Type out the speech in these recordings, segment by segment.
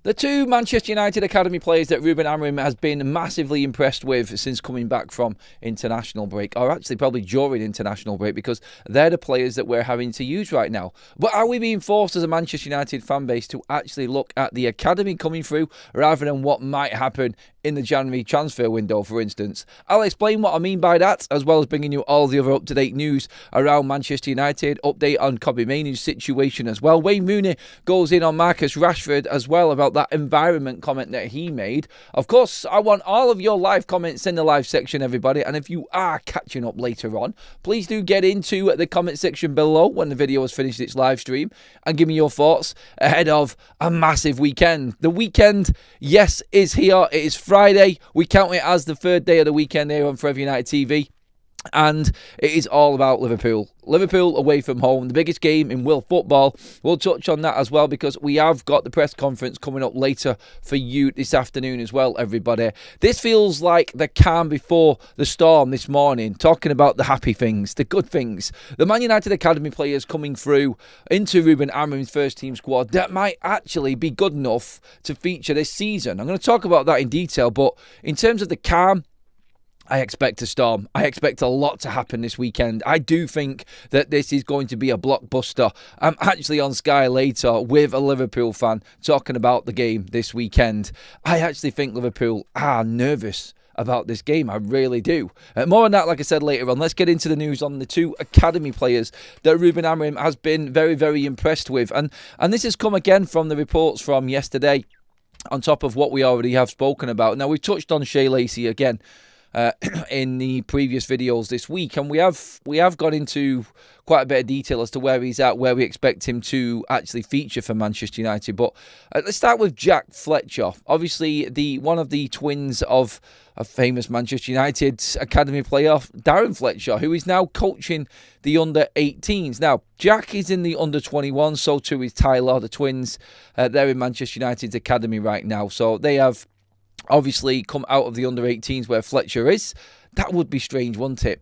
The two Manchester United Academy players that Ruben Amorim has been massively impressed with since coming back from international break, or actually probably during international break, because they're the players that we're having to use right now. But are we being forced as a Manchester United fan base to actually look at the academy coming through rather than what might happen in the January transfer window, for instance? I'll explain what I mean by that, as well as bringing you all the other up-to-date news around Manchester United, update on Kobbie Mainoo's situation as well. Wayne Rooney goes in on Marcus Rashford as well about that environment comment that he made. Of course, I want all of your live comments in the live section, everybody, and if you are catching up later on, please do get into the comment section below when the video has finished its live stream and give me your thoughts ahead of a massive weekend. The weekend, yes, is here. It is Friday. We count it as the third day of the weekend here on Forever United TV. And it is all about Liverpool. Liverpool away from home, the biggest game in world football. We'll touch on that as well because we have got the press conference coming up later for you this afternoon as well, everybody. This feels like the calm before the storm this morning, talking about the happy things, the good things. The Man United Academy players coming through into Ruben Amorim's first team squad that might actually be good enough to feature this season. I'm going to talk about that in detail, but in terms of the calm, I expect a storm. I expect a lot to happen this weekend. I do think that this is going to be a blockbuster. I'm actually on Sky later with a Liverpool fan talking about the game this weekend. I actually think Liverpool are nervous about this game. I really do. More on that, like I said, later on. Let's get into the news on the two academy players that Ruben Amorim has been very, very impressed with. And this has come again from the reports from yesterday on top of what we already have spoken about. Now, we've touched on Shea Lacey again in the previous videos this week, and we have got into quite a bit of detail as to where he's at, where we expect him to actually feature for Manchester United. But let's start with Jack Fletcher, obviously one of the twins of a famous Manchester United academy player, Darren Fletcher, who is now coaching the under-18s. Now, Jack is in the under-21, so too is Tyler, the twins. They're in Manchester United's academy right now, so they have obviously come out of the under-18s where Fletcher is. That would be strange, wouldn't it?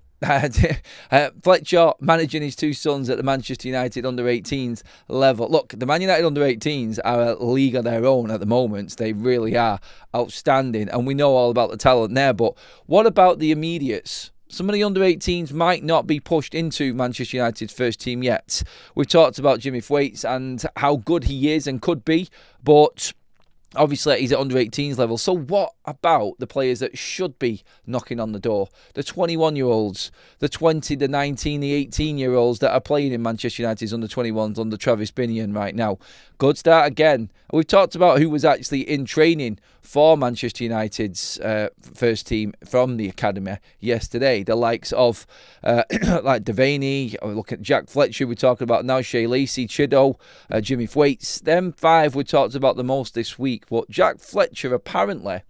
Fletcher managing his two sons at the Manchester United under-18s level. Look, the Man United under-18s are a league of their own at the moment. They really are outstanding, and we know all about the talent there. But what about the immediates? Some of the under-18s might not be pushed into Manchester United's first team yet. We've talked about Jimmy Thwaites and how good he is and could be, but obviously, he's at under-18s level. So what about the players that should be knocking on the door? The 21-year-olds, the 20, the 19, the 18-year-olds that are playing in Manchester United's under-21s under Travis Binion right now. Good start again. We've talked about who was actually in training for Manchester United's first team from the academy yesterday. The likes of like Devaney, or look at Jack Fletcher we're talking about now, Shea Lacey, Chido, Jimmy Thwaites. Them five we talked about the most this week. But Jack Fletcher apparently,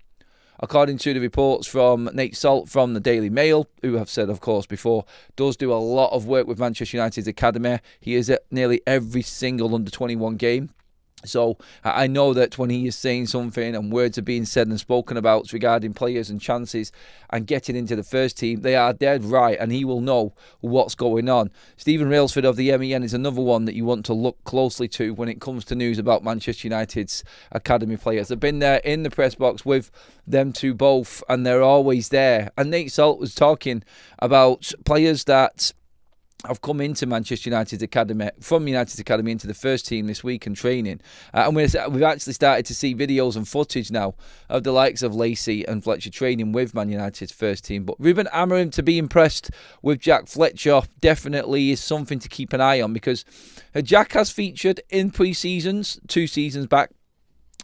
according to the reports from Nate Salt from the Daily Mail, who have said, of course, before, does do a lot of work with Manchester United's academy. He is at nearly every single under-21 game. So I know that when he is saying something and words are being said and spoken about regarding players and chances and getting into the first team, they are dead right, and he will know what's going on. Stephen Railsford of the MEN is another one that you want to look closely to when it comes to news about Manchester United's academy players. I've been there in the press box with them two both, and they're always there. And Nate Salt was talking about players that have come into Manchester United's academy, from United's academy into the first team this week and training. And we've actually started to see videos and footage now of the likes of Lacey and Fletcher training with Man United's first team. But Ruben Amorim to be impressed with Jack Fletcher definitely is something to keep an eye on, because Jack has featured in pre-seasons 2 seasons back.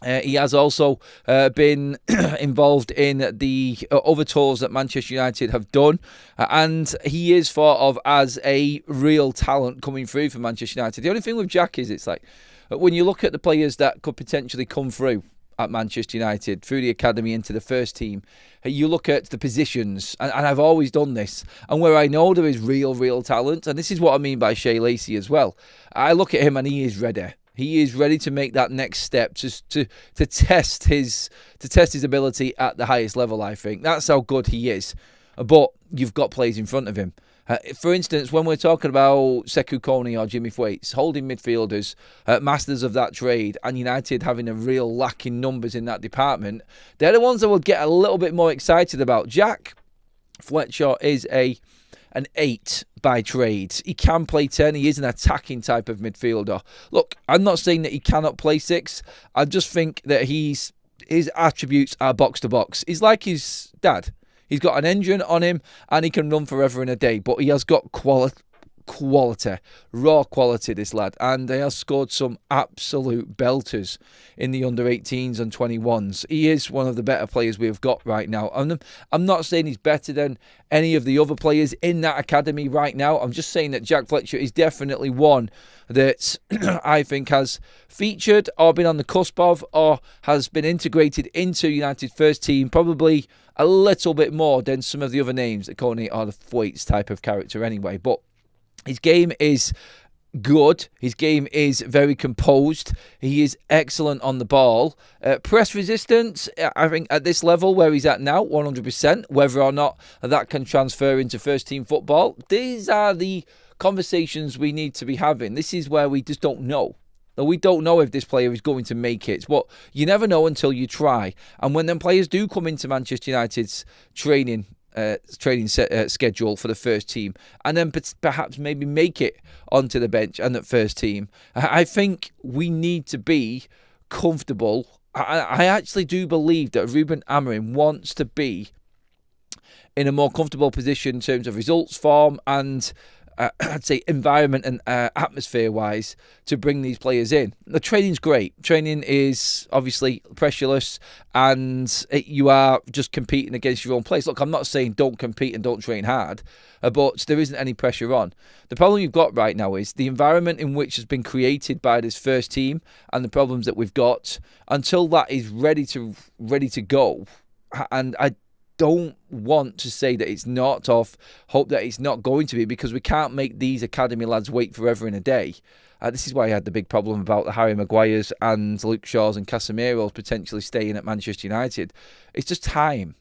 He has also been involved in the other tours that Manchester United have done, and he is thought of as a real talent coming through for Manchester United. The only thing with Jack is it's like, when you look at the players that could potentially come through at Manchester United through the academy into the first team, you look at the positions, and I've always done this, and where I know there is real talent, and this is what I mean by Shea Lacey as well. I look at him and he is ready. He is ready to make that next step to test his ability at the highest level, I think. That's how good he is. But you've got players in front of him. For instance, when we're talking about Sekou Kone or Jimmy Thwaites, holding midfielders, masters of that trade, and United having a real lack in numbers in that department, they're the ones that we'll get a little bit more excited about. Jack Fletcher is an 8 by trade. He can play 10. He is an attacking type of midfielder. Look, I'm not saying that he cannot play 6. I just think that his attributes are box to box. He's like his dad. He's got an engine on him and he can run forever and a day, but he has got raw quality, this lad, and he has scored some absolute belters in the under-18s and 21s. He is one of the better players we've got right now. I'm not saying he's better than any of the other players in that academy right now. I'm just saying that Jack Fletcher is definitely one that I think has featured or been on the cusp of or has been integrated into United's first team probably a little bit more than some of the other names that Kone or the Thwaites type of character anyway. But his game is good. His game is very composed. He is excellent on the ball. Press resistance, I think at this level where he's at now, 100%. Whether or not that can transfer into first team football, these are the conversations we need to be having. This is where we just don't know. We don't know if this player is going to make it, but you never know until you try. And when them players do come into Manchester United's training schedule for the first team and then perhaps maybe make it onto the bench and at first team, I think we need to be comfortable. I actually do believe that Ruben Amorim wants to be in a more comfortable position in terms of results, form and I'd say environment and atmosphere-wise to bring these players in. The training's great. Training is obviously pressureless and you are just competing against your own players. Look, I'm not saying don't compete and don't train hard, but there isn't any pressure on. The problem you've got right now is the environment in which has been created by this first team and the problems that we've got until that is ready to go. And I don't want to say that it's not, or hope that it's not going to be, because we can't make these academy lads wait forever and a day. This is why I had the big problem about the Harry Maguires and Luke Shaws and Casemiro's potentially staying at Manchester United. It's just time.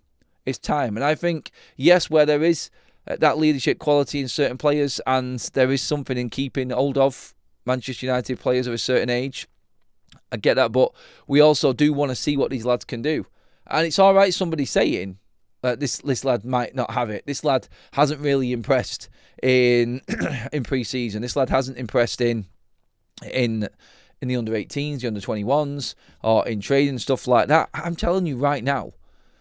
It's time. And I think, yes, where there is that leadership quality in certain players and there is something in keeping hold of Manchester United players of a certain age, I get that, but we also do want to see what these lads can do. And it's all right somebody saying, this lad might not have it. This lad hasn't really impressed in pre-season. This lad hasn't impressed in the under-18s, the under-21s, or in training and stuff like that. I'm telling you right now,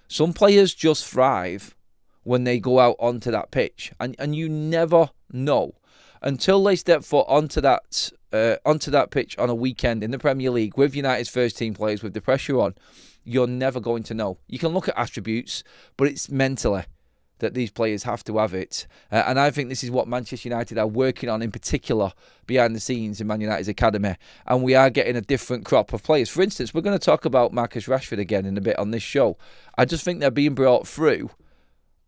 some players just thrive when they go out onto that pitch, and you never know until they step foot onto that pitch on a weekend in the Premier League with United's first team players with the pressure on. You're never going to know. You can look at attributes, but it's mentally that these players have to have it. And I think this is what Manchester United are working on in particular behind the scenes in Man United's academy. And we are getting a different crop of players. For instance, we're going to talk about Marcus Rashford again in a bit on this show. I just think they're being brought through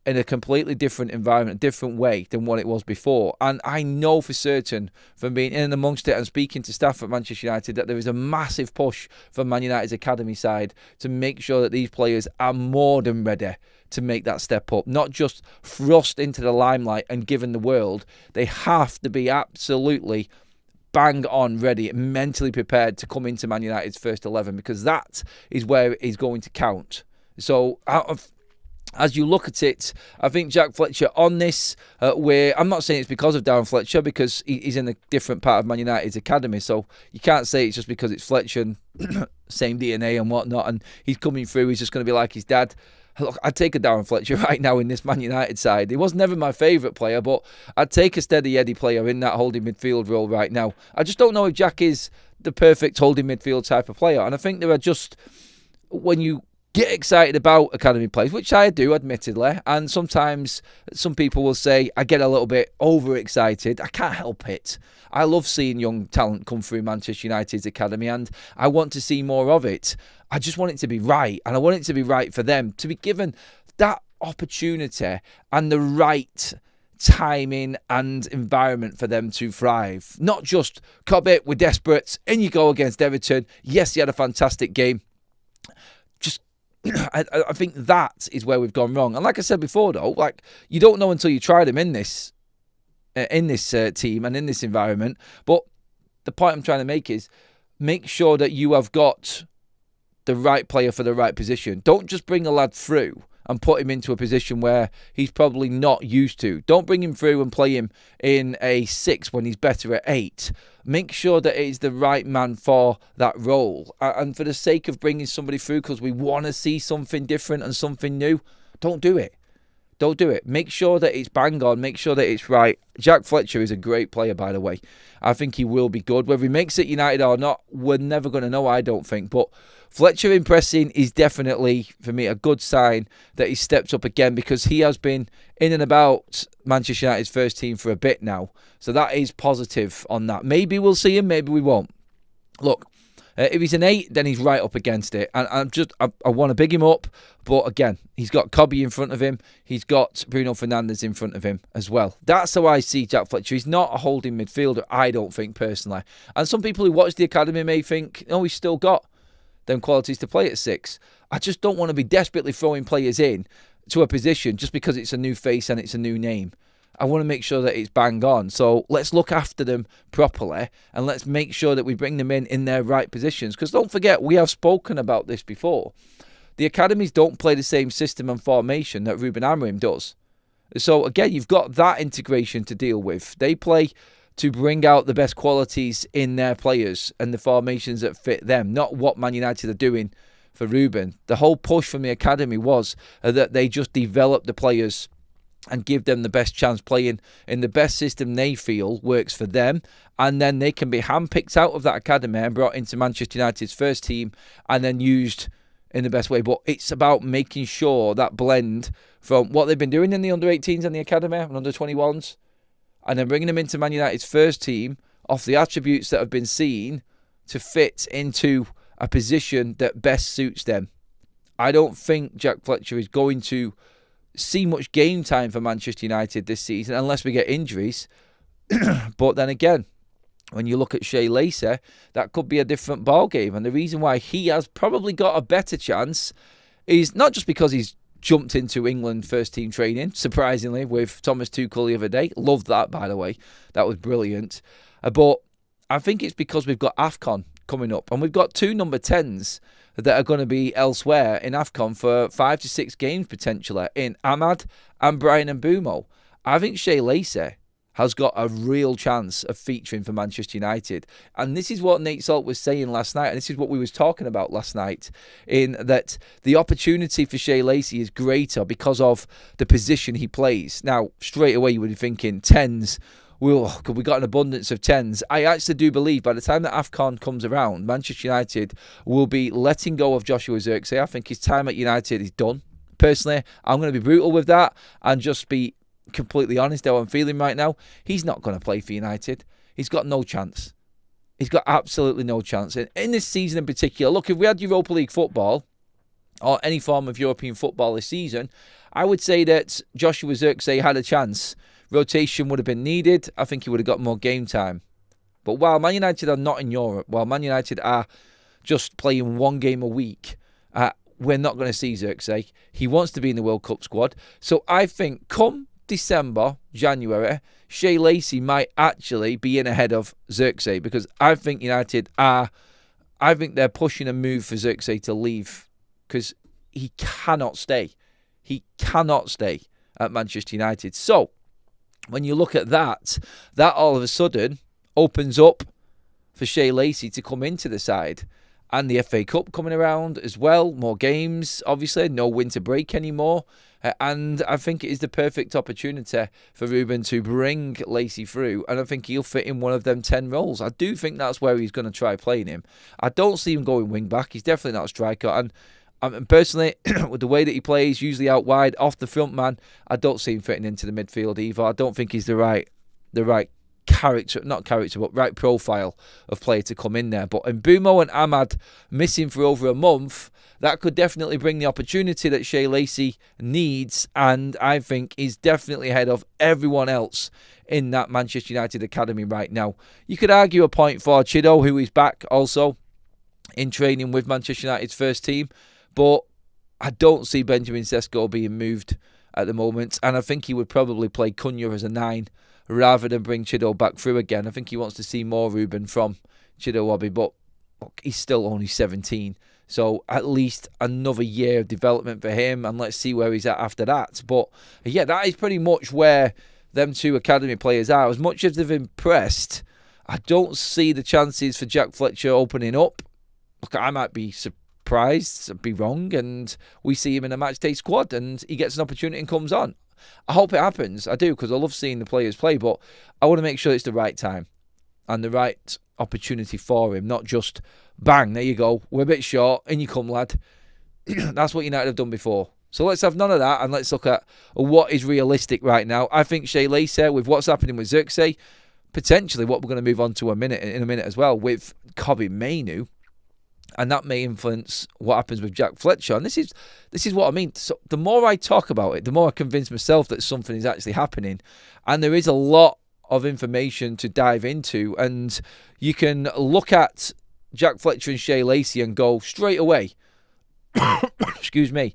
in a completely different environment, a different way than what it was before. And I know for certain from being in and amongst it and speaking to staff at Manchester United that there is a massive push from Man United's academy side to make sure that these players are more than ready to make that step up, not just thrust into the limelight and given the world. They have to be absolutely bang on ready, mentally prepared to come into Man United's first 11, because that is where it is going to count. So as you look at it, I think Jack Fletcher on this, where I'm not saying it's because of Darren Fletcher, because he's in a different part of Man United's academy, so you can't say it's just because it's Fletcher and same DNA and whatnot, and he's coming through, he's just going to be like his dad. Look, I'd take a Darren Fletcher right now in this Man United side. He was never my favourite player, but I'd take a steady Eddie player in that holding midfield role right now. I just don't know if Jack is the perfect holding midfield type of player, and I think there are just, when you get excited about academy players, which I do, admittedly, and sometimes some people will say I get a little bit overexcited. I can't help it. I love seeing young talent come through Manchester United's academy, and I want to see more of it. I just want it to be right, and I want it to be right for them, to be given that opportunity and the right timing and environment for them to thrive. Not just, Cobbett, we're desperate, in you go against Everton. Yes, he had a fantastic game. I think that is where we've gone wrong. And like I said before, though, like, you don't know until you try them in this in this team and in this environment. But the point I'm trying to make is make sure that you have got the right player for the right position. Don't just bring a lad through and put him into a position where he's probably not used to. Don't bring him through and play him in a 6 when he's better at 8. Make sure that it's the right man for that role. And for the sake of bringing somebody through because we want to see something different and something new, don't do it. Don't do it. Make sure that it's bang on. Make sure that it's right. Jack Fletcher is a great player, by the way. I think he will be good. Whether he makes it United or not, we're never going to know, I don't think. But Fletcher impressing is definitely, for me, a good sign that he stepped up again because he has been in and about Manchester United's first team for a bit now. So that is positive on that. Maybe we'll see him, maybe we won't. Look, if he's an 8, then he's right up against it. And I want to big him up. But again, he's got Cobby in front of him. He's got Bruno Fernandes in front of him as well. That's how I see Jack Fletcher. He's not a holding midfielder, I don't think, personally. And some people who watch the academy may think, oh, he's still got them qualities to play at 6. I just don't want to be desperately throwing players in to a position just because it's a new face and it's a new name. I want to make sure that it's bang on. So let's look after them properly and let's make sure that we bring them in their right positions. Because don't forget, we have spoken about this before. The academies don't play the same system and formation that Ruben Amorim does. So again, you've got that integration to deal with. They play to bring out the best qualities in their players and the formations that fit them, not what Man United are doing for Ruben. The whole push from the academy was that they just develop the players and give them the best chance playing in the best system they feel works for them. And then they can be handpicked out of that academy and brought into Manchester United's first team and then used in the best way. But it's about making sure that blend from what they've been doing in the under-18s and the academy and under-21s and then bringing them into Man United's first team off the attributes that have been seen to fit into a position that best suits them. I don't think Jack Fletcher is going to see much game time for Manchester United this season unless we get injuries. But then again, when you look at Shea Lacey, that could be a different ball game. And the reason why he has probably got a better chance is not just because he's jumped into England first team training, surprisingly, with Thomas Tuchel the other day. Loved that, by the way. That was brilliant. But I think it's because we've got AFCON coming up. And we've got 2 number 10s that are going to be elsewhere in AFCON for 5 to 6 games potentially in Ahmad and Brian and Mbeumo. I think Shea Lacey has got a real chance of featuring for Manchester United. And this is what Nate Salt was saying last night, and this is what we was talking about last night, in that the opportunity for Shea Lacey is greater because of the position he plays. Now, straight away you would be thinking 10s, well, we got an abundance of 10s. I actually do believe by the time that AFCON comes around, Manchester United will be letting go of Joshua Zirkzee. I think his time at United is done. Personally, I'm going to be brutal with that and just be completely honest how I'm feeling right now. He's not going to play for United. He's got no chance. He's got absolutely no chance. And in this season in particular, look, if we had Europa League football or any form of European football this season, I would say that Joshua Zirkzee had a chance. Rotation would have been needed. I think he would have got more game time. But while Man United are not in Europe, while Man United are just playing 1 game a week, we're not going to see Zirkzee. He wants to be in the World Cup squad. So I think come December, January, Shea Lacey might actually be in ahead of Zirkzee because I think United are, I think they're pushing a move for Zirkzee to leave because he cannot stay. He cannot stay at Manchester United. So when you look at that, that all of a sudden opens up for Shea Lacey to come into the side. And the FA Cup coming around as well. More games, obviously. No winter break anymore. And I think it is the perfect opportunity for Ruben to bring Lacey through. And I think he'll fit in one of them 10 roles. I do think that's where he's going to try playing him. I don't see him going wing back. He's definitely not a striker. And personally, with the way that he plays, usually out wide, off the front man, I don't see him fitting into the midfield either. I don't think he's the right right profile of player to come in there. But Mbeumo and Ahmad missing for over a month, that could definitely bring the opportunity that Shea Lacey needs, and I think is definitely ahead of everyone else in that Manchester United academy right now. You could argue a point for Chido, who is back also in training with Manchester United's first team, but I don't see Benjamin Sesko being moved at the moment, and I think he would probably play Cunha as a 9 rather than bring Chido back through again. I think he wants to see more Ruben from Chido Obi, but look, he's still only 17. So at least another year of development for him, and let's see where he's at after that. But yeah, that is pretty much where them two academy players are. As much as they've impressed, I don't see the chances for Jack Fletcher opening up. Look, I might be surprised, be wrong, and we see him in a matchday squad and he gets an opportunity and comes on. I hope it happens. I do, because I love seeing the players play, but I want to make sure it's the right time and the right opportunity for him, not just bang, there you go, we're a bit short, in you come, lad. That's what United have done before. So let's have none of that, and let's look at what is realistic right now. I think Shea Lacer, with what's happening with Zirkzee, potentially what we're going to move on to in a minute as well, with Kobbie Mainoo, and that may influence what happens with Jack Fletcher. And this is what I mean. So the more I talk about it, the more I convince myself that something is actually happening, and there is a lot of information to dive into, and you can look at Jack Fletcher and Shea Lacey and go straight away, excuse me,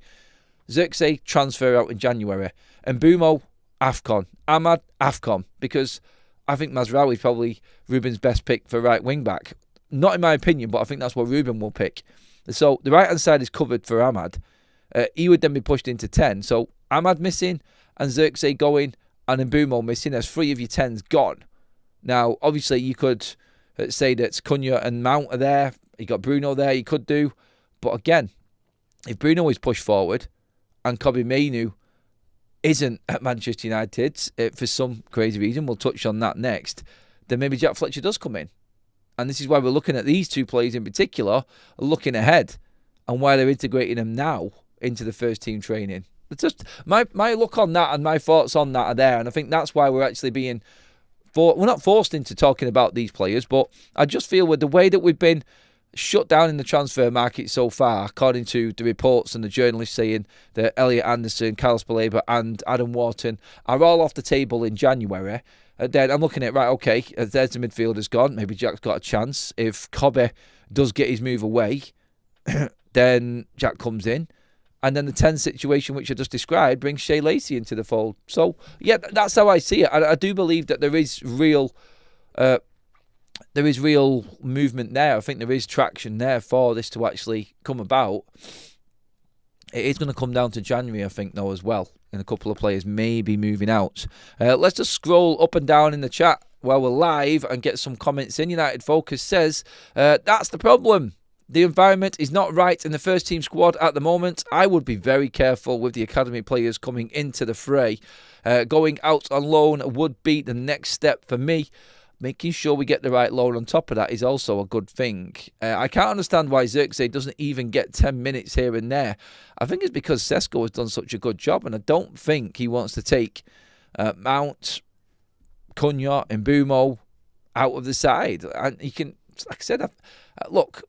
Zirkzee transfer out in January, and Mbeumo, AFCON, Ahmad, AFCON, because I think Mazraoui is probably Ruben's best pick for right wing back. Not in my opinion, but I think that's what Ruben will pick. So the right hand side is covered for Ahmad. He would then be pushed into 10. So Ahmad missing and Zirkzee going and Mbeumo missing. There's 3 of your 10s gone. Now, obviously, you could say that Cunha and Mount are there. You got Bruno there. You could do, but again, if Bruno is pushed forward and Kobbie Mainoo isn't at Manchester United for some crazy reason, we'll touch on that next, then maybe Jack Fletcher does come in. And this is why we're looking at these two players in particular, looking ahead, and why they're integrating them now into the first team training. It's just my look on that and my thoughts on that are there, and I think that's why we're actually being we're not forced into talking about these players, but I just feel with the way that we've been shut down in the transfer market so far, according to the reports and the journalists saying that Elliot Anderson, Carlos Baleba and Adam Wharton are all off the table in January, then I'm looking at, right, okay, there's the midfielders gone, maybe Jack's got a chance. If Kobbie does get his move away, then Jack comes in. And then the 10 situation, which I just described, brings Shea Lacey into the fold. So, yeah, that's how I see it. I do believe that there is real movement there. I think there is traction there for this to actually come about. It is going to come down to January, I think, though, as well. And a couple of players may be moving out. Let's just scroll up and down in the chat while we're live and get some comments in. United Focus says, that's the problem. The environment is not right in the first team squad at the moment. I would be very careful with the academy players coming into the fray. Going out on loan would be the next step for me. Making sure we get the right loan on top of that is also a good thing. I can't understand why Zirkzee doesn't even get 10 minutes here and there. I think it's because Sesko has done such a good job, and I don't think he wants to take Mount, Cunha and Mbeumo out of the side. And he can, like I said, look,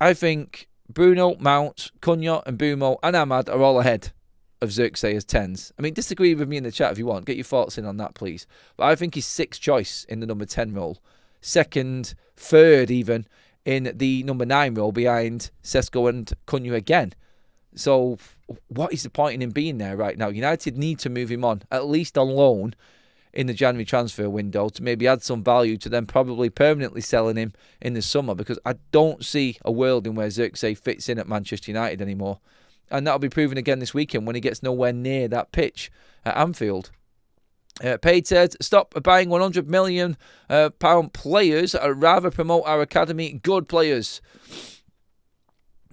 I think Bruno, Mount, Cunha and Mbeumo and Ahmad are all ahead of Zirkzee as 10s. I mean, disagree with me in the chat if you want. Get your thoughts in on that, please. But I think he's 6th choice in the number 10 role. 2nd, 3rd even in the number 9 role behind Sesko and Cunha again. So what is the point in him being there right now? United need to move him on, at least on loan, in the January transfer window to maybe add some value to them probably permanently selling him in the summer, because I don't see a world in where Zirkzee fits in at Manchester United anymore. And that'll be proven again this weekend when he gets nowhere near that pitch at Anfield. Paid said, stop buying £100 million players. I'd rather promote our academy good players.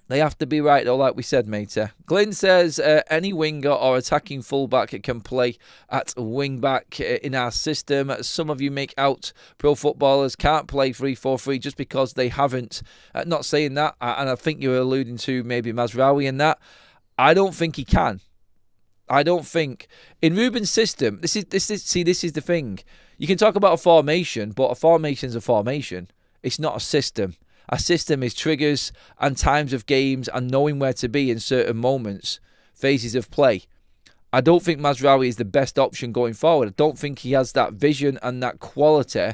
They have to be right, though, like we said, mate. Glyn says, any winger or attacking fullback can play at wing-back in our system. Some of you make out pro footballers can't play 3-4-3 just because they haven't. Not saying that, and I think you're alluding to maybe Mazraoui in that. I don't think he can. I don't think. In Ruben's system, this is the thing. You can talk about a formation, but a formation's a formation. It's not a system. A system is triggers and times of games and knowing where to be in certain moments, phases of play. I don't think Mazraoui is the best option going forward. I don't think he has that vision and that quality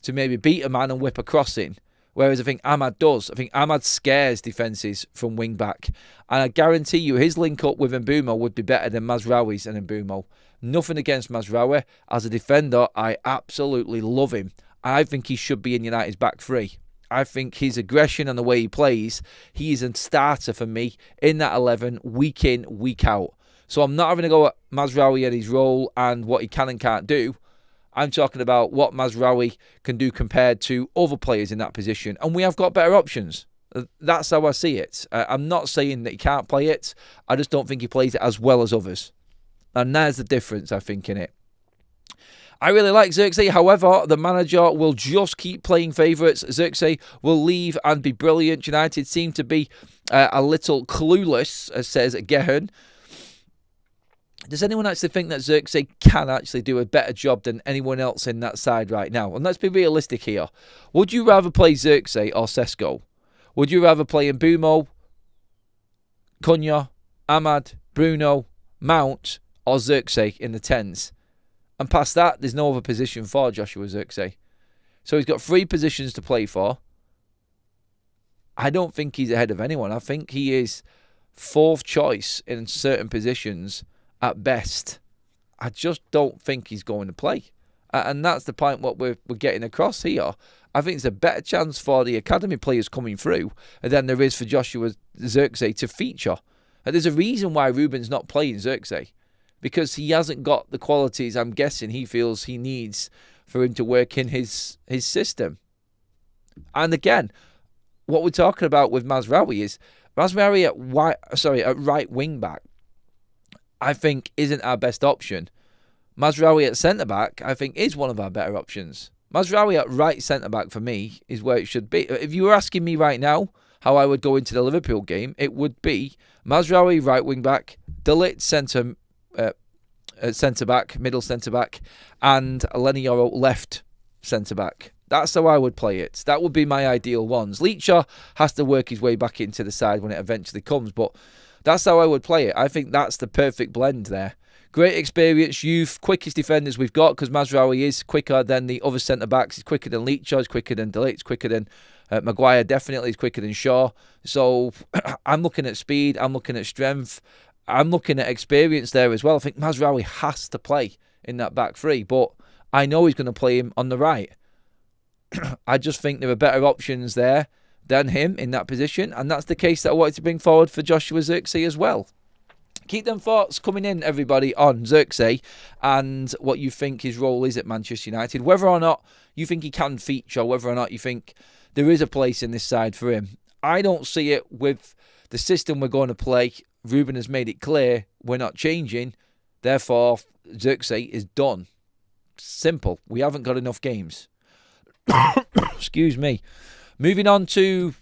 to maybe beat a man and whip a crossing. Whereas I think Ahmad does. I think Ahmad scares defences from wing back. And I guarantee you his link up with Mbeumo would be better than Mazraoui's and Mbeumo. Nothing against Mazraoui. As a defender, I absolutely love him. I think he should be in United's back three. I think his aggression and the way he plays, he is a starter for me in that 11, week in, week out. So I'm not having to go at Mazraoui and his role and what he can and can't do. I'm talking about what Mazraoui can do compared to other players in that position. And we have got better options. That's how I see it. I'm not saying that he can't play it. I just don't think he plays it as well as others. And there's the difference, I think, in it. I really like Zirkzee. However, the manager will just keep playing favourites. Zirkzee will leave and be brilliant. United seem to be a little clueless, as says Gehen. Does anyone actually think that Zirkzee can actually do a better job than anyone else in that side right now? And let's be realistic here. Would you rather play Zirkzee or Sesko? Would you rather play Mbeumo, Cunha, Ahmad, Bruno, Mount, or Zirkzee in the 10s? And past that, there's no other position for Joshua Zirkzee. So he's got 3 positions to play for. I don't think he's ahead of anyone. I think he is 4th choice in certain positions at best. I just don't think he's going to play. And that's the point what we're getting across here. I think it's a better chance for the academy players coming through than there is for Joshua Zirkzee to feature. And there's a reason why Ruben's not playing Zirkzee. Because he hasn't got the qualities I'm guessing he feels he needs for him to work in his system. And again, what we're talking about with Mazraoui is Mazraoui at right wing back, I think isn't our best option. Mazraoui at centre back, I think is one of our better options. Mazraoui at right centre back for me is where it should be. If you were asking me right now how I would go into the Liverpool game, it would be Mazraoui right wing back, De Ligt centre back, middle centre back, and Lenioro left centre back. That's how I would play it. That would be my ideal ones. Leacher has to work his way back into the side when it eventually comes, but that's how I would play it. I think that's the perfect blend there. Great experience, youth, quickest defenders we've got because Mazraoui is quicker than the other centre backs. He's quicker than Leacher, he's quicker than De Ligt, he's quicker than Maguire, definitely. He's quicker than Shaw. So I'm looking at speed, I'm looking at strength. I'm looking at experience there as well. I think Mazraoui has to play in that back three, but I know he's going to play him on the right. I just think there are better options there than him in that position, and that's the case that I wanted to bring forward for Joshua Zirkzee as well. Keep them thoughts coming in, everybody, on Zirkzee and what you think his role is at Manchester United. Whether or not you think he can feature, whether or not you think there is a place in this side for him. I don't see it with the system we're going to play. Ruben has made it clear we're not changing. Therefore, Zirkzee is done. Simple. We haven't got enough games. Excuse me. Moving on to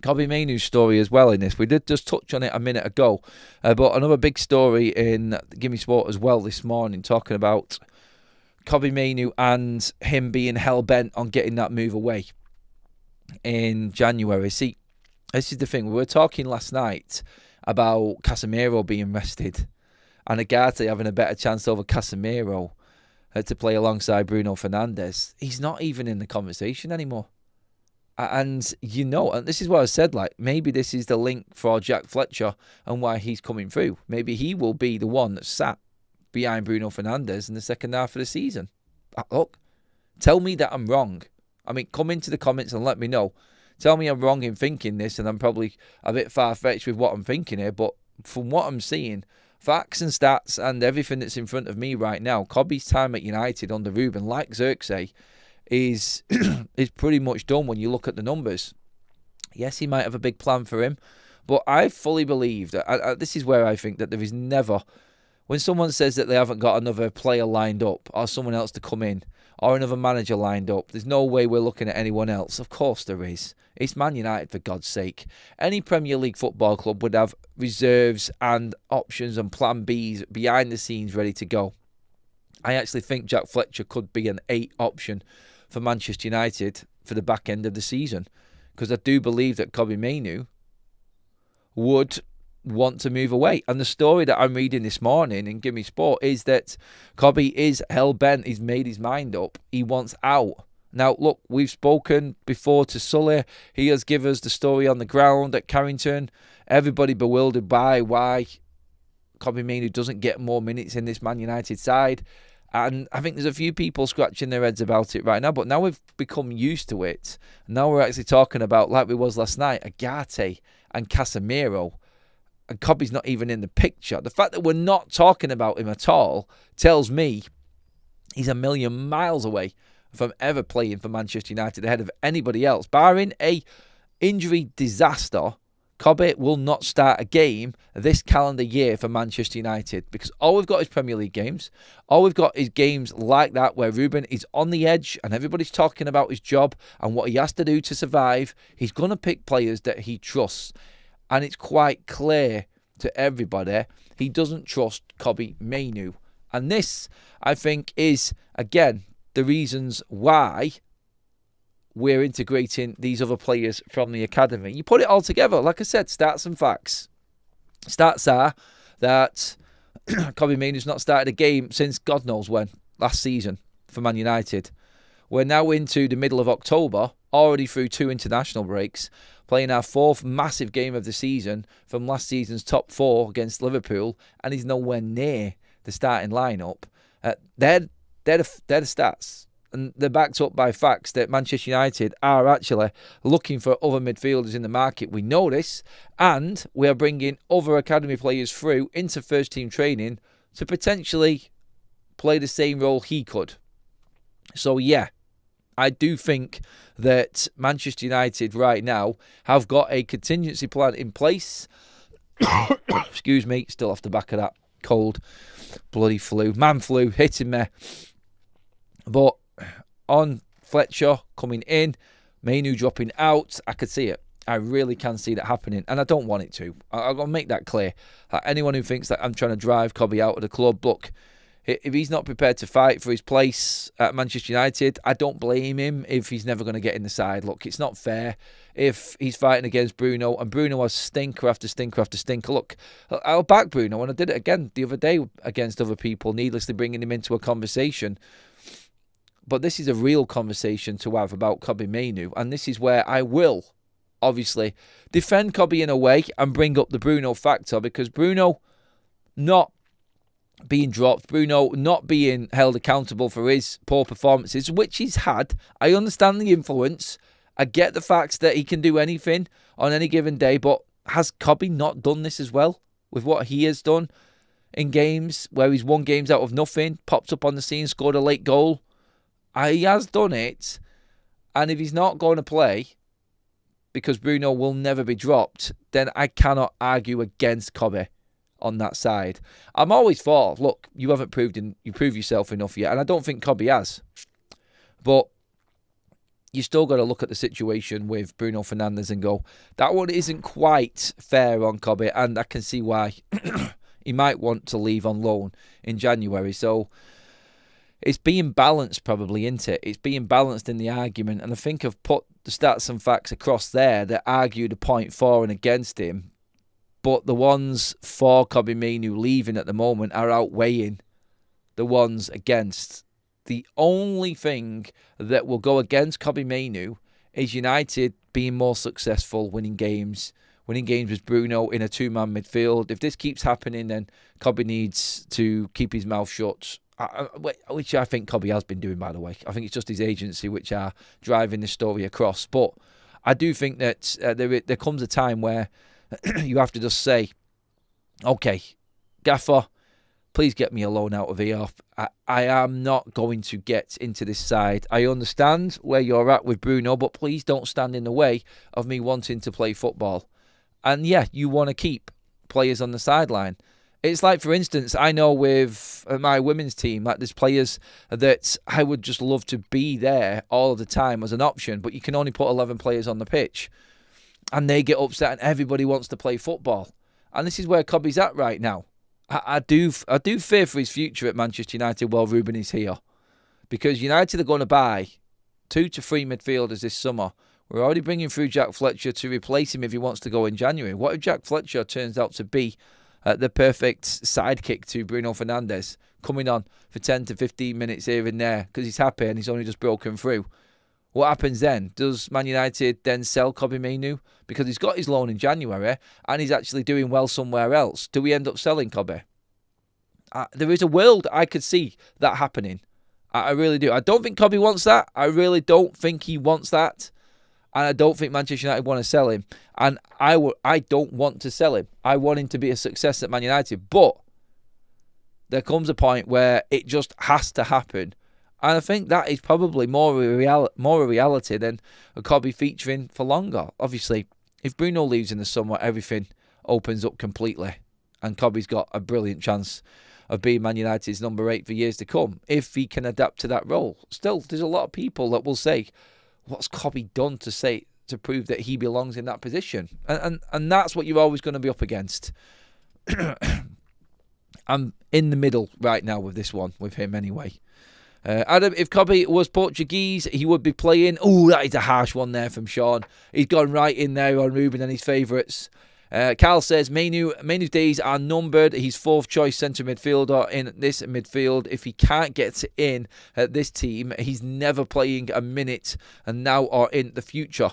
Kobbie Mainoo's story as well in this. We did just touch on it a minute ago. But another big story in Gimme Sport as well this morning, talking about Kobbie Mainoo and him being hell-bent on getting that move away in January. See, this is the thing. We were talking last night about Casemiro being rested and Agate having a better chance over Casemiro to play alongside Bruno Fernandes. He's not even in the conversation anymore. And you know, and this is what I said, like, maybe this is the link for Jack Fletcher and why he's coming through. Maybe he will be the one that's sat behind Bruno Fernandes in the second half of the season. Look, tell me that I'm wrong. I mean, come into the comments and let me know. Tell me I'm wrong in thinking this, and I'm probably a bit far-fetched with what I'm thinking here, but from what I'm seeing, facts and stats and everything that's in front of me right now, Kobbie's time at United under Ruben, like Zirkzee, is pretty much done when you look at the numbers. Yes, he might have a big plan for him, but I fully believe that, this is where I think that there is never, when someone says that they haven't got another player lined up or someone else to come in or another manager lined up, there's no way we're looking at anyone else. Of course there is. It's Man United, for God's sake. Any Premier League football club would have reserves and options and plan Bs behind the scenes ready to go. I actually think Jack Fletcher could be an 8 option for Manchester United for the back end of the season, because I do believe that Kobbie Mainoo would want to move away. And the story that I'm reading this morning in Gimme Sport is that Kobbie is hell-bent. He's made his mind up. He wants out. Now, look, we've spoken before to Sully. He has given us the story on the ground at Carrington. Everybody bewildered by why Kobbie Mainoo doesn't get more minutes in this Man United side. And I think there's a few people scratching their heads about it right now. But now we've become used to it. Now we're actually talking about, like we was last night, Agate and Casemiro. And Kobbie's not even in the picture. The fact that we're not talking about him at all tells me he's a million miles away from ever playing for Manchester United ahead of anybody else. Barring a injury disaster, Kobbie will not start a game this calendar year for Manchester United, because all we've got is Premier League games. All we've got is games like that where Ruben is on the edge and everybody's talking about his job and what he has to do to survive. He's going to pick players that he trusts. And it's quite clear to everybody he doesn't trust Kobbie Mainoo. And this, I think, is, again, the reasons why we're integrating these other players from the academy. You put it all together, like I said, stats and facts. Stats are that Kobbie Mainoo's not started a game since God knows when, last season for Man United. We're now into the middle of October, already through 2 international breaks, playing our 4th massive game of the season from last season's top 4 against Liverpool, and he's nowhere near the starting lineup. They're the stats. And they're backed up by facts that Manchester United are actually looking for other midfielders in the market. We know this, and we are bringing other academy players through into first-team training to potentially play the same role he could. So, yeah, I do think that Manchester United right now have got a contingency plan in place. Excuse me, still off the back of that cold, bloody flu. Man flu hitting me. But on Fletcher coming in, Mainoo dropping out, I could see it. I really can see that happening, and I don't want it to. I'll make that clear. Anyone who thinks that I'm trying to drive Kobbie out of the club, look, if he's not prepared to fight for his place at Manchester United, I don't blame him if he's never going to get in the side. Look, it's not fair if he's fighting against Bruno, and Bruno has stinker after stinker after stinker. Look, I'll back Bruno, and I did it again the other day against other people, needlessly bringing him into a conversation. But this is a real conversation to have about Kobbie Mainoo, and this is where I will, obviously, defend Kobbie in a way and bring up the Bruno factor, because Bruno not being dropped, Bruno not being held accountable for his poor performances, which he's had. I understand the influence. I get the fact that he can do anything on any given day, but has Kobbie not done this as well with what he has done in games where he's won games out of nothing, popped up on the scene, scored a late goal? He has done it, and if he's not going to play because Bruno will never be dropped, then I cannot argue against Kobbie on that side. I'm always for, look, you haven't proved yourself enough yet, and I don't think Kobbie has. But you still got to look at the situation with Bruno Fernandes and go, that one isn't quite fair on Kobbie, and I can see why he might want to leave on loan in January. So it's being balanced probably, isn't it? It's being balanced in the argument, and I think I've put the stats and facts across there that argue the point for and against him, but the ones for Kobbie Mainoo leaving at the moment are outweighing the ones against. The only thing that will go against Kobbie Mainoo is United being more successful winning games with Bruno in a two-man midfield. If this keeps happening, then Kobbie needs to keep his mouth shut, which I think Kobbie has been doing, by the way. I think it's just his agency which are driving this story across. But I do think that there comes a time where you have to just say, okay, Gaffer, please get me a loan out of here. I am not going to get into this side. I understand where you're at with Bruno, but please don't stand in the way of me wanting to play football. And yeah, you want to keep players on the sideline. It's like, for instance, I know with my women's team, like there's players that I would just love to be there all of the time as an option, but you can only put 11 players on the pitch. And they get upset and everybody wants to play football. And this is where Kobbie's at right now. I do fear for his future at Manchester United while Ruben is here. Because United are going to buy 2 to 3 midfielders this summer. We're already bringing through Jack Fletcher to replace him if he wants to go in January. What if Jack Fletcher turns out to be the perfect sidekick to Bruno Fernandes, coming on for 10 to 15 minutes here and there because he's happy and he's only just broken through? What happens then? Does Man United then sell Kobbie Mainoo? Because he's got his loan in January and he's actually doing well somewhere else. Do we end up selling Kobbie? There is a world I could see that happening. I really do. I don't think Kobbie wants that. I really don't think he wants that. And I don't think Manchester United want to sell him. And I don't want to sell him. I want him to be a success at Man United. But there comes a point where it just has to happen. And I think that is probably more a reality than a Kobbie featuring for longer. Obviously, if Bruno leaves in the summer, everything opens up completely. And Kobbie's got a brilliant chance of being Man United's number 8 for years to come, if he can adapt to that role. Still, there's a lot of people that will say, what's Kobbie done to prove that he belongs in that position? And that's what you're always going to be up against. I'm in the middle right now with this one, with him anyway. Adam, if Kobbie was Portuguese, he would be playing. Oh, that is a harsh one there from Sean. He's gone right in there on Ruben and his favourites. Carl says, Mainoo's days are numbered. He's 4th choice centre midfielder in this midfield. If he can't get in at this team, he's never playing a minute and now or in the future.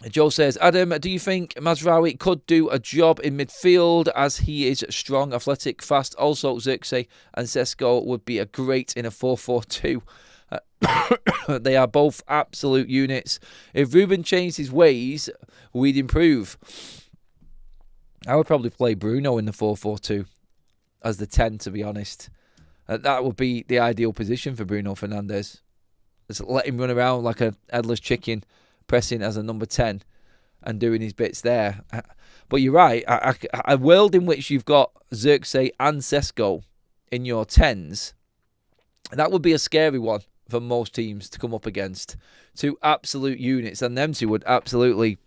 Joe says, Adam, do you think Mazraoui could do a job in midfield as he is strong, athletic, fast? Also, Xerxes and Sesko would be a great in a 4-4-2. They are both absolute units. If Ruben changed his ways, we'd improve. I would probably play Bruno in the 4-4-2 as the 10, to be honest. That would be the ideal position for Bruno Fernandes. Just let him run around like a headless chicken, pressing as a number 10 and doing his bits there. But you're right. A world in which you've got Xerxes and Sesko in your 10s, that would be a scary one for most teams to come up against. 2 absolute units, and them 2 would absolutely,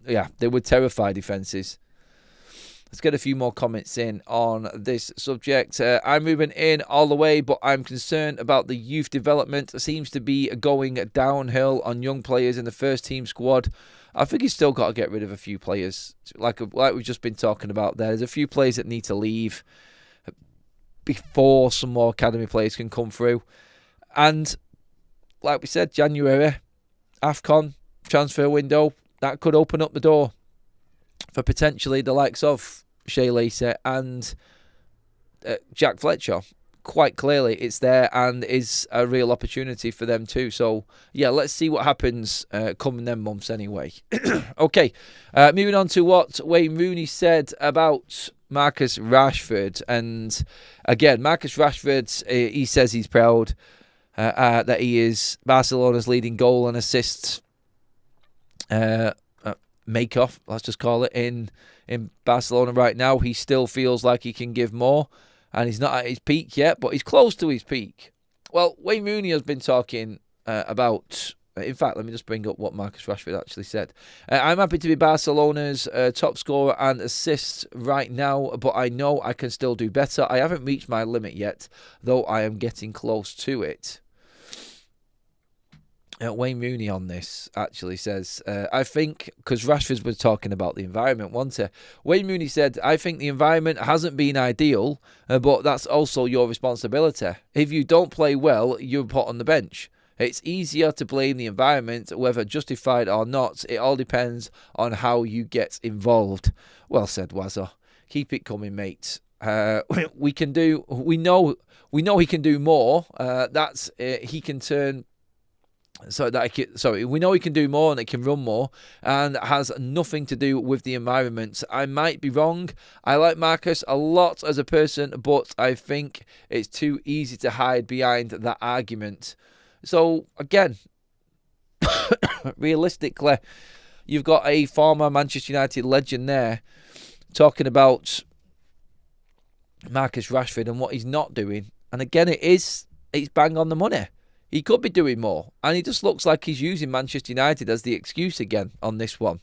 they would terrify defences. Let's get a few more comments in on this subject. I'm moving in all the way, but I'm concerned about the youth development. It seems to be going downhill on young players in the first team squad. I think he's still got to get rid of a few players, like we've just been talking about there. There's a few players that need to leave before some more academy players can come through. And like we said, January, AFCON, transfer window, that could open up the door for potentially the likes of Shea Lacey and Jack Fletcher. Quite clearly, it's there and is a real opportunity for them too. So, let's see what happens coming them months anyway. Okay, moving on to what Wayne Rooney said about Marcus Rashford. And again, Marcus Rashford, he says he's proud that he is Barcelona's leading goal and assist make-off, let's just call it, in Barcelona right now. He still feels like he can give more, and he's not at his peak yet, but he's close to his peak. Well, Wayne Rooney has been talking about... In fact, let me just bring up what Marcus Rashford actually said. I'm happy to be Barcelona's top scorer and assists right now, but I know I can still do better. I haven't reached my limit yet, though I am getting close to it. Wayne Rooney on this actually says, I think, because Rashford was talking about the environment, wasn't he? Wayne Rooney said, I think the environment hasn't been ideal, but that's also your responsibility. If you don't play well, you're put on the bench. It's easier to blame the environment, whether justified or not. It all depends on how you get involved. Well said, Wazza. Keep it coming, mate. We know he can do more. He can turn... we know he can do more and it can run more, and it has nothing to do with the environment. I might be wrong. I like Marcus a lot as a person, but I think it's too easy to hide behind that argument. So, again, realistically, you've got a former Manchester United legend there talking about Marcus Rashford and what he's not doing. And again, it's bang on the money. He could be doing more. And he just looks like he's using Manchester United as the excuse again on this one.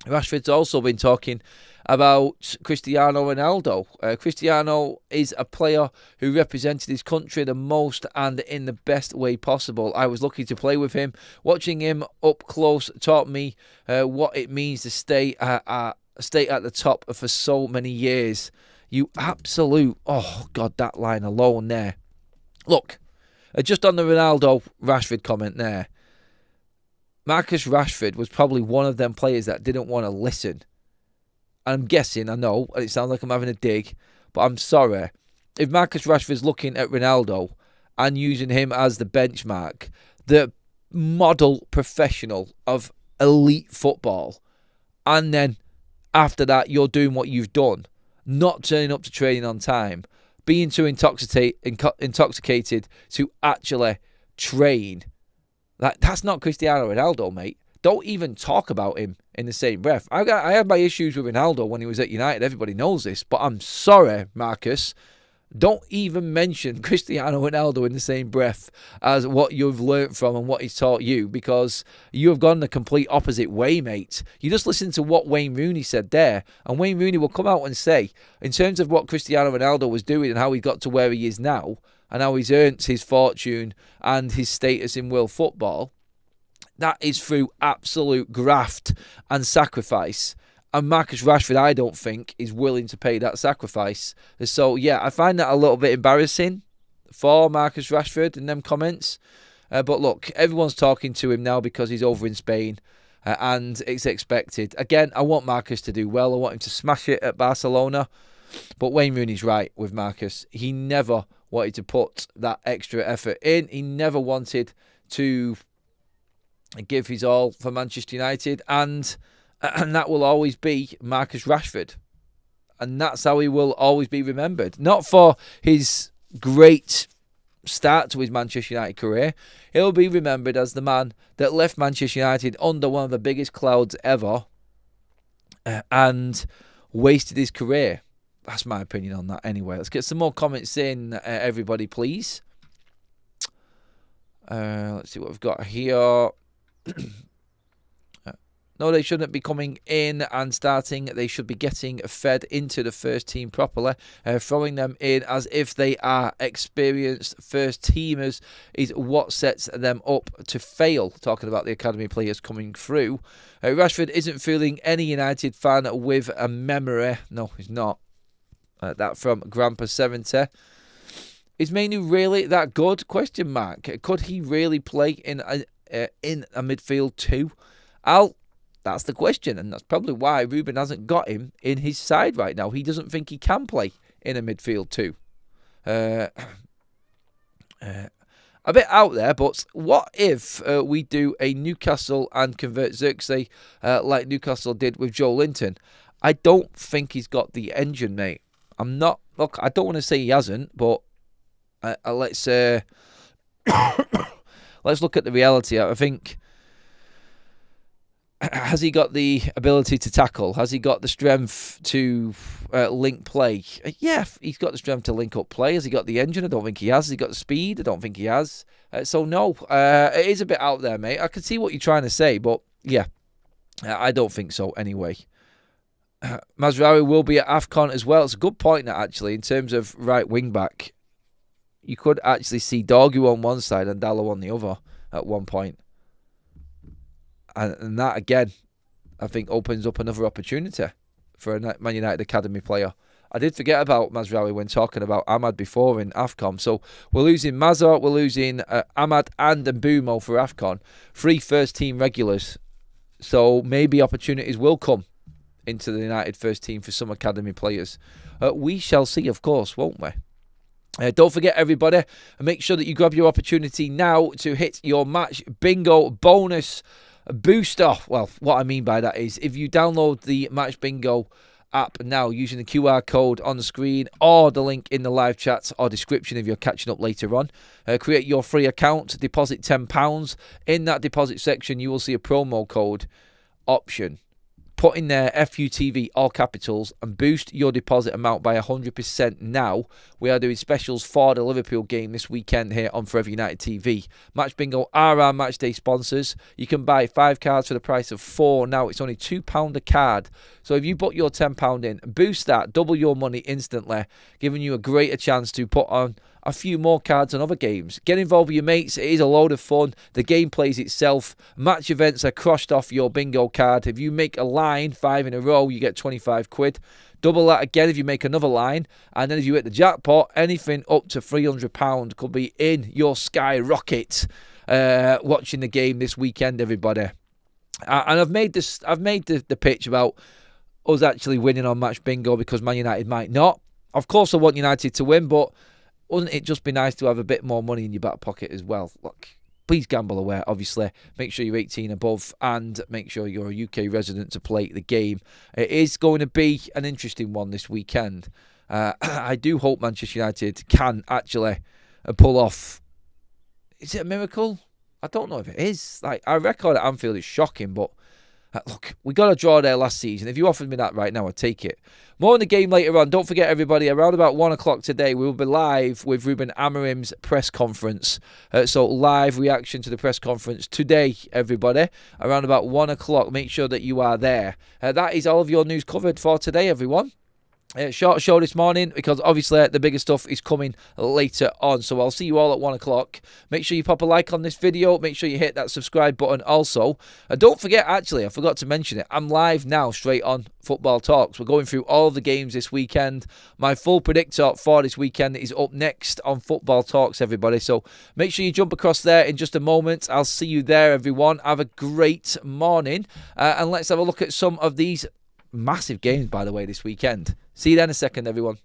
Rashford's also been talking about Cristiano Ronaldo. Cristiano is a player who represented his country the most and in the best way possible. I was lucky to play with him. Watching him up close taught me what it means to stay at the top for so many years. You absolute... Oh, God, that line alone there. Look, Just on the Ronaldo-Rashford comment there, Marcus Rashford was probably one of them players that didn't want to listen. And I'm guessing, I know, and it sounds like I'm having a dig, but I'm sorry. If Marcus Rashford's looking at Ronaldo and using him as the benchmark, the model professional of elite football, and then after that you're doing what you've done, not turning up to training on time, being too intoxicated to actually train, that's not Cristiano Ronaldo, mate. Don't even talk about him in the same breath. I had my issues with Ronaldo when he was at United. Everybody knows this. But I'm sorry, Marcus. Don't even mention Cristiano Ronaldo in the same breath as what you've learnt from and what he's taught you, because you have gone the complete opposite way, mate. You just listen to what Wayne Rooney said there, and Wayne Rooney will come out and say, in terms of what Cristiano Ronaldo was doing and how he got to where he is now, and how he's earned his fortune and his status in world football, that is through absolute graft and sacrifice. And Marcus Rashford, I don't think, is willing to pay that sacrifice. So, yeah, I find that a little bit embarrassing for Marcus Rashford in them comments. But look, everyone's talking to him now because he's over in Spain. And it's expected. Again, I want Marcus to do well. I want him to smash it at Barcelona. But Wayne Rooney's right with Marcus. He never wanted to put that extra effort in. He never wanted to give his all for Manchester United, and that will always be Marcus Rashford, and that's how he will always be remembered. Not for his great start to his Manchester United career. He'll be remembered as the man that left Manchester United under one of the biggest clouds ever and wasted his career. That's my opinion on that anyway. Let's get some more comments in, everybody, please. Let's see what we've got here. No, they shouldn't be coming in and starting. They should be getting fed into the first team properly. Throwing them in as if they are experienced first teamers is what sets them up to fail. Talking about the academy players coming through. Rashford isn't fooling any United fan with a memory. No, he's not. That from Grandpa70. Is Mainu really that good? Question mark. Could he really play in a midfield too? That's the question, and that's probably why Ruben hasn't got him in his side right now. He doesn't think he can play in a midfield too. A bit out there, but what if we do a Newcastle and convert Xerxes like Newcastle did with Joe Linton? I don't think he's got the engine, mate. Look, I don't want to say he hasn't, but let's look at the reality. I think, has he got the ability to tackle? Has he got the strength to link play? Yeah, he's got the strength to link up play. Has he got the engine? I don't think he has. Has he got the speed? I don't think he has. So no, it is a bit out there, mate. I can see what you're trying to say, but yeah, I don't think so anyway. Mazraoui will be at AFCON as well. It's a good point, that actually, in terms of right wing back. You could actually see Dorgu on one side and Dallo on the other at one point. And that, again, I think opens up another opportunity for a Man United Academy player. I did forget about Mazraoui when talking about Ahmad before in AFCON. So we're losing Mazar, we're losing Ahmad and Mbumo for AFCON. 3 first-team regulars. So maybe opportunities will come into the United first team for some academy players. We shall see, of course, won't we? Don't forget, everybody, make sure that you grab your opportunity now to hit your match bingo bonus booster. Well, what I mean by that is if you download the Match Bingo app now using the QR code on the screen or the link in the live chat or description if you're catching up later on, create your free account, deposit £10. In that deposit section, you will see a promo code option. Put in there FUTV, all capitals, and boost your deposit amount by 100% now. We are doing specials for the Liverpool game this weekend here on Forever United TV. Match Bingo are our match day sponsors. You can buy 5 cards for the price of 4. Now it's only £2 a card. So if you put your £10 in, boost that, double your money instantly, giving you a greater chance to put on a few more cards on other games. Get involved with your mates. It is a load of fun. The game plays itself. Match events are crossed off your bingo card. If you make a line 5 in a row, you get 25 quid. Double that again if you make another line. And then if you hit the jackpot, anything up to £300 could be in your skyrocket watching the game this weekend, everybody. And I've made the pitch about us actually winning on match bingo because Man United might not. Of course I want United to win, but wouldn't it just be nice to have a bit more money in your back pocket as well? Look, please gamble aware, obviously. Make sure you're 18 above and make sure you're a UK resident to play the game. It is going to be an interesting one this weekend. I do hope Manchester United can actually pull off. Is it a miracle? I don't know if it is. Like, our record at Anfield is shocking, but look, we got a draw there last season. If you offered me that right now, I'd take it. More on the game later on. Don't forget, everybody, around about 1 o'clock today, we will be live with Ruben Amorim's press conference. So live reaction to the press conference today, everybody, around about 1 o'clock. Make sure that you are there. That is all of your news covered for today, everyone. Short show this morning because obviously the bigger stuff is coming later on. So I'll see you all at 1 o'clock. Make sure you pop a like on this video. Make sure you hit that subscribe button also. Don't forget, actually, I forgot to mention it. I'm live now straight on Football Talks. We're going through all of the games this weekend. My full predictor for this weekend is up next on Football Talks, everybody. So make sure you jump across there in just a moment. I'll see you there, everyone. Have a great morning. And let's have a look at some of these massive games, by the way, this weekend. See you then in a second, everyone.